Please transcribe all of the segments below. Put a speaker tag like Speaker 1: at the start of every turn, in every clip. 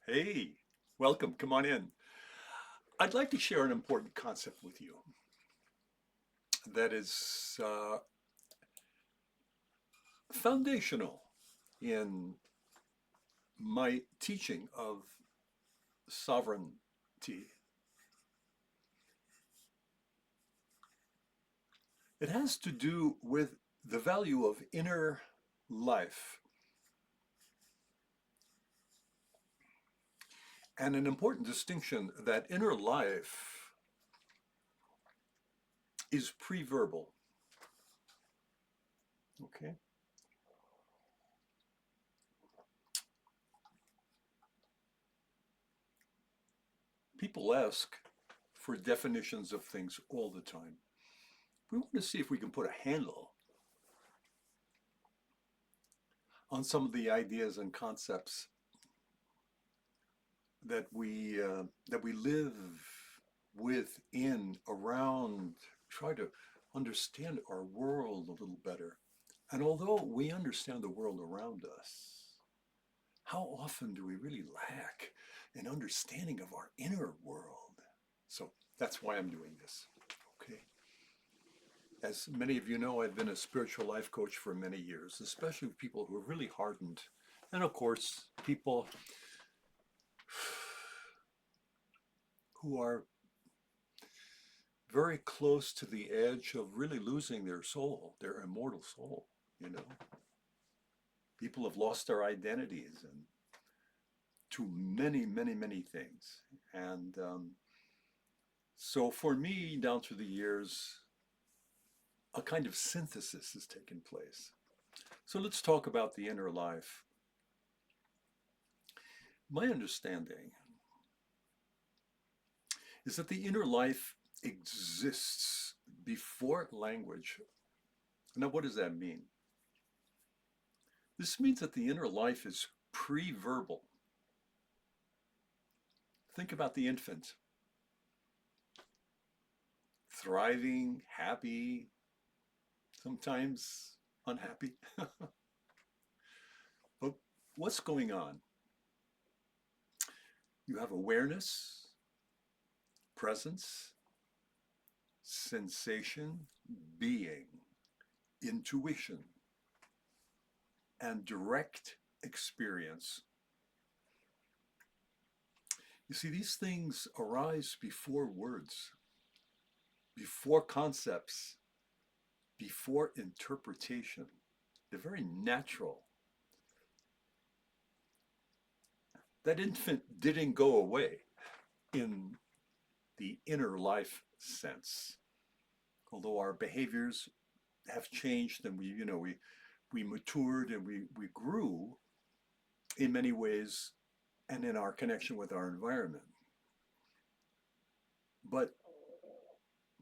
Speaker 1: Hey, welcome. Come on in. I'd like to share an important concept with you that is foundational in my teaching of sovereignty. It has to do with the value of inner life and an important distinction that inner life is pre-verbal. Okay? People ask for definitions of things all the time. We want to see if we can put a handle on some of the ideas and concepts that we live within, around, try to understand our world a little better. And although we understand the world around us, how often do we really lack an understanding of our inner world? So that's why I'm doing this. Okay. As many of you know, I've been a spiritual life coach for many years, especially with people who are really hardened. And of course, people who are very close to the edge of really losing their soul, their immortal soul, you know. People have lost their identities and to many, many, many things. And so for me, down through the years, a kind of synthesis has taken place. So let's talk about the inner life. My understanding is that the inner life exists before language. Now, what does that mean? This means that the inner life is pre-verbal. Think about the infant, thriving, happy, sometimes unhappy. But what's going on? You have awareness, presence, sensation, being, intuition, and direct experience. You see, these things arise before words, before concepts, before interpretation. They're very natural. That infant didn't go away in the inner life sense, although our behaviors have changed and we matured and we grew in many ways and in our connection with our environment. But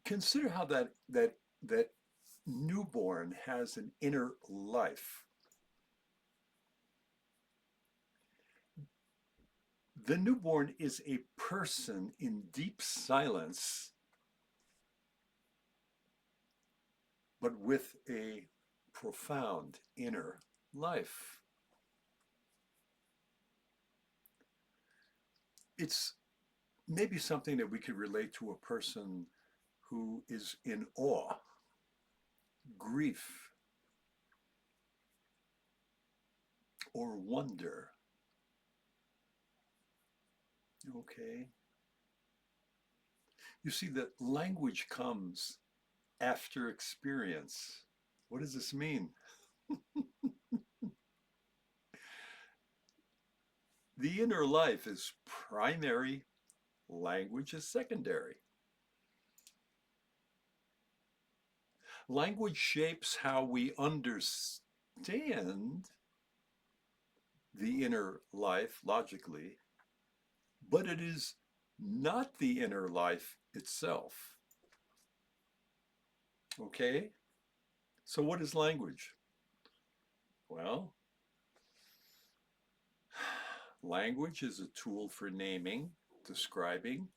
Speaker 1: consider how that newborn has an inner life. The newborn is a person in deep silence, but with a profound inner life. It's maybe something that we could relate to a person who is in awe, grief, or wonder. Okay. You see that language comes after experience. What does this mean? The inner life is primary, language is secondary. Language shapes how we understand the inner life logically, but it is not the inner life itself. Okay? So, what is language? Well, language is a tool for naming, describing,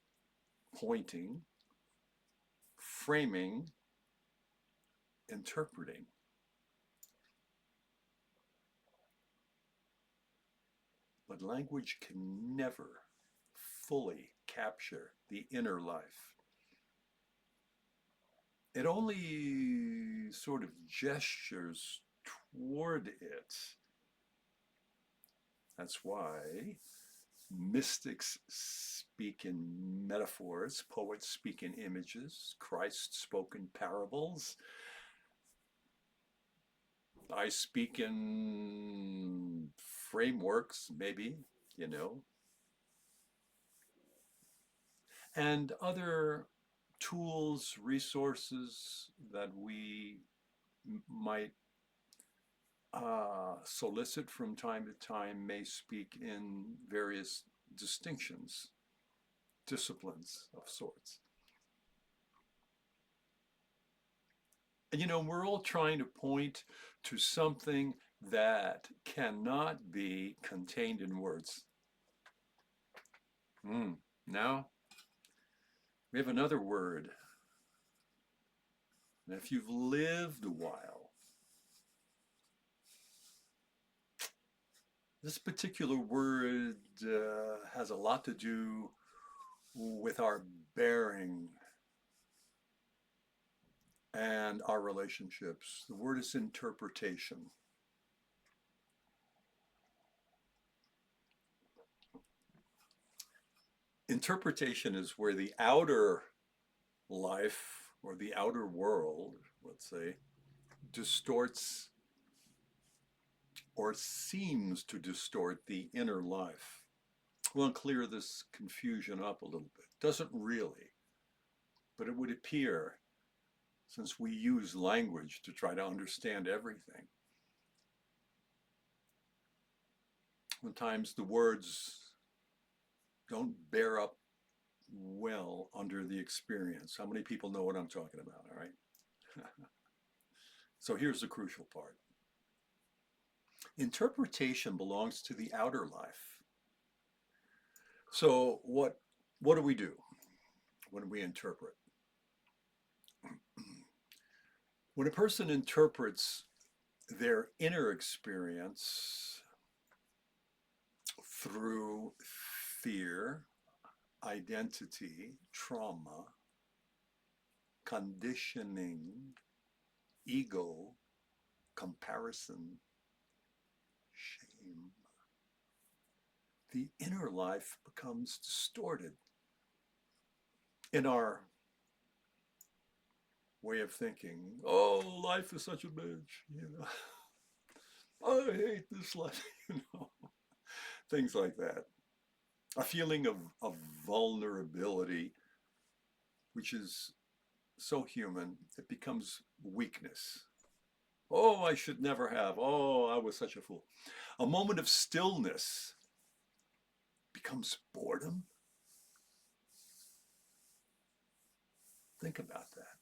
Speaker 1: pointing, framing, interpreting. But language can never fully capture the inner life. It only sort of gestures toward it. That's why mystics speak in metaphors, poets speak in images, Christ spoke in parables. I speak in frameworks, maybe, you know, and other tools, resources that we might solicit from time to time may speak in various distinctions, disciplines of sorts. And you know, we're all trying to point to something that cannot be contained in words. Now, we have another word. And if you've lived a while, this particular word has a lot to do with our bearing and our relationships. The word is interpretation. Interpretation is where the outer life or the outer world, let's say, distorts or seems to distort the inner life. We'll clear this confusion up a little bit. Doesn't really, but it would appear, since we use language to try to understand everything. Sometimes the words don't bear up well under the experience. How many people know what I'm talking about, all right? So here's the crucial part. Interpretation belongs to the outer life. So what do we do when we interpret? When a person interprets their inner experience through fear, identity, trauma, conditioning, ego, comparison, shame, the inner life becomes distorted in our way of thinking. Oh, life is such a bitch, you know. I hate this life, you know. Things like that. A feeling of vulnerability, which is so human, it becomes weakness. Oh, I should never have. Oh, I was such a fool. A moment of stillness becomes boredom. Think about that.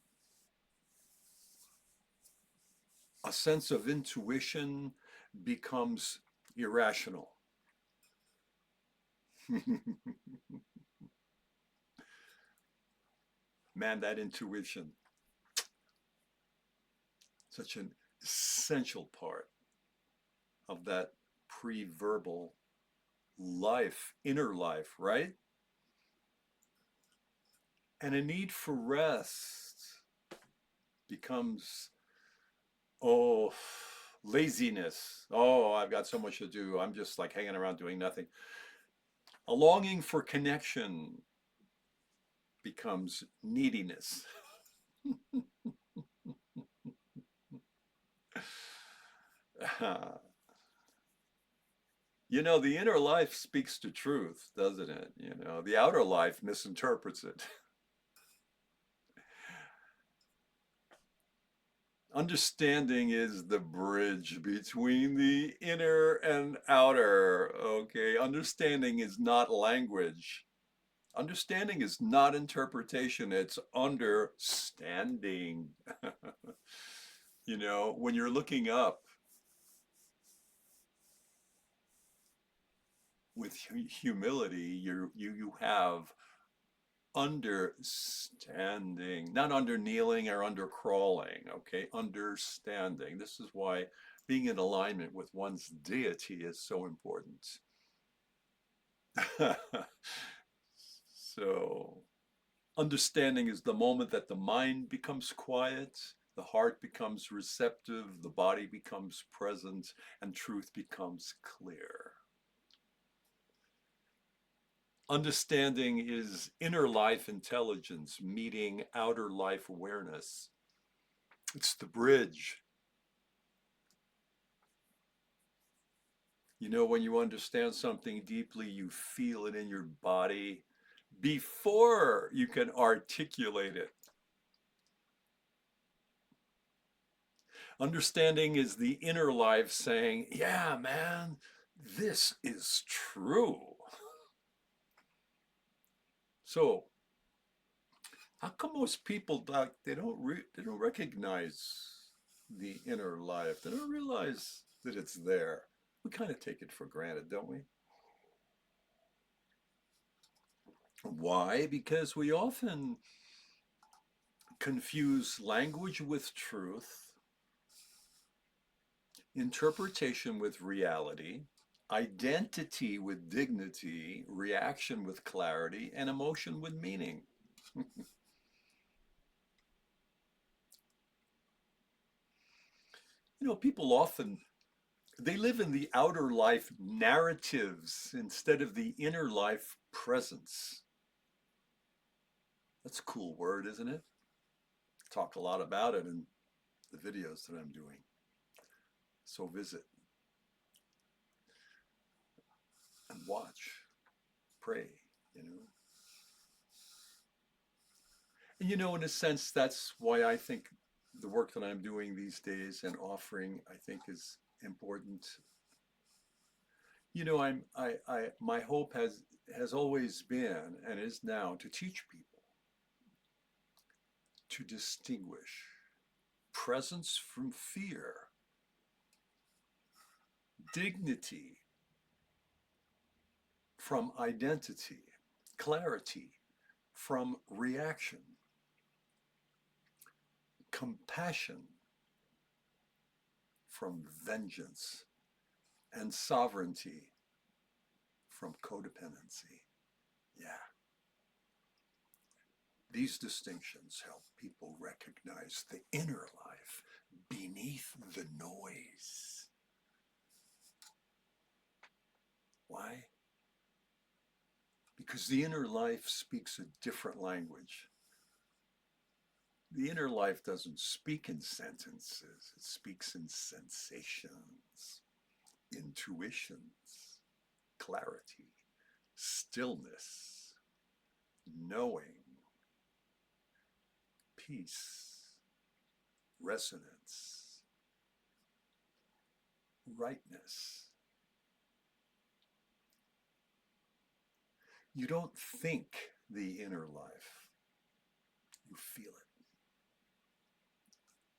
Speaker 1: A sense of intuition becomes irrational. Man, that intuition, such an essential part of that pre-verbal life, inner life, right? And a need for rest becomes, oh, laziness. Oh, I've got so much to do. I'm just like hanging around doing nothing. A longing for connection becomes neediness. You know, the inner life speaks to truth, doesn't it? You know, the outer life misinterprets it. Understanding is the bridge between the inner and outer, okay? Understanding is not language. Understanding is not interpretation, it's understanding. You know, when you're looking up with humility, you have understanding, not under kneeling or under crawling, okay? Understanding. This is why being in alignment with one's deity is so important. So, understanding is the moment that the mind becomes quiet, the heart becomes receptive, the body becomes present, and truth becomes clear. Understanding is inner life intelligence meeting outer life awareness. It's the bridge. You know, when you understand something deeply, you feel it in your body before you can articulate it. Understanding is the inner life saying, yeah, man, this is true. So, how come most people like they don't recognize the inner life? They don't realize that it's there. We kind of take it for granted, don't we? Why? Because we often confuse language with truth, interpretation with reality, identity with dignity, reaction with clarity, and emotion with meaning. You know, people often they live in the outer life narratives instead of the inner life presence. That's a cool word, isn't it? Talk a lot about it in the videos that I'm doing. So visit and watch, pray, you know. And you know, in a sense, that's why I think the work that I'm doing these days and offering, I think, is important. You know, my hope has always been and is now to teach people to distinguish presence from fear, dignity from identity, clarity from reaction, compassion from vengeance, and sovereignty from codependency. Yeah, these distinctions help people recognize the inner life beneath the noise. Why? Because the inner life speaks a different language. The inner life doesn't speak in sentences, it speaks in sensations, intuitions, clarity, stillness, knowing, peace, resonance, rightness. You don't think the inner life, you feel it.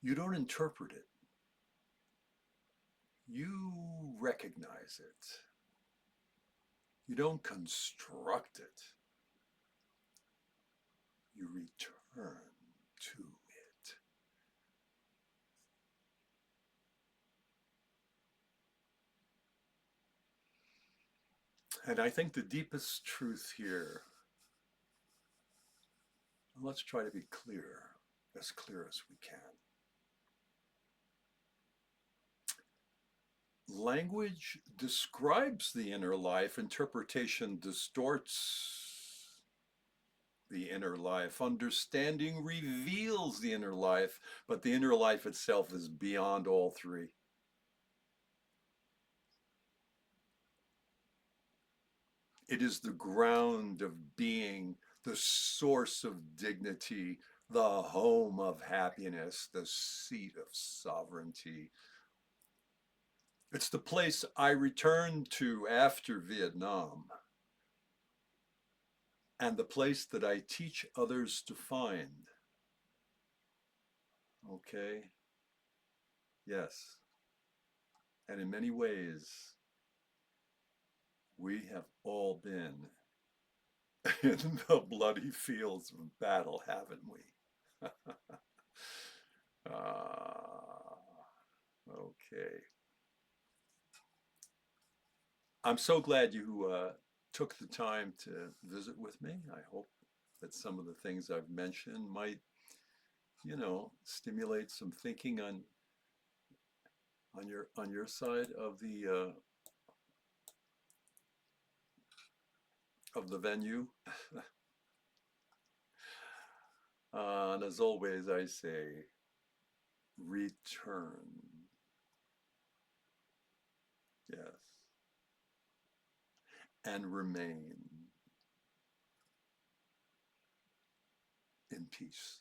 Speaker 1: You don't interpret it, you recognize it. You don't construct it, you return to it. And I think the deepest truth here, and let's try to be clear as we can. Language describes the inner life, interpretation distorts the inner life, understanding reveals the inner life, but the inner life itself is beyond all three. It is the ground of being, the source of dignity, the home of happiness, the seat of sovereignty. It's the place I returned to after Vietnam, and the place that I teach others to find. Okay? Yes. And in many ways, we have all been in the bloody fields of battle, haven't we? uh, okay. I'm so glad you took the time to visit with me. I hope that some of the things I've mentioned might, stimulate some thinking on your side of the venue. And as always, I say, return. Yes, and remain in peace.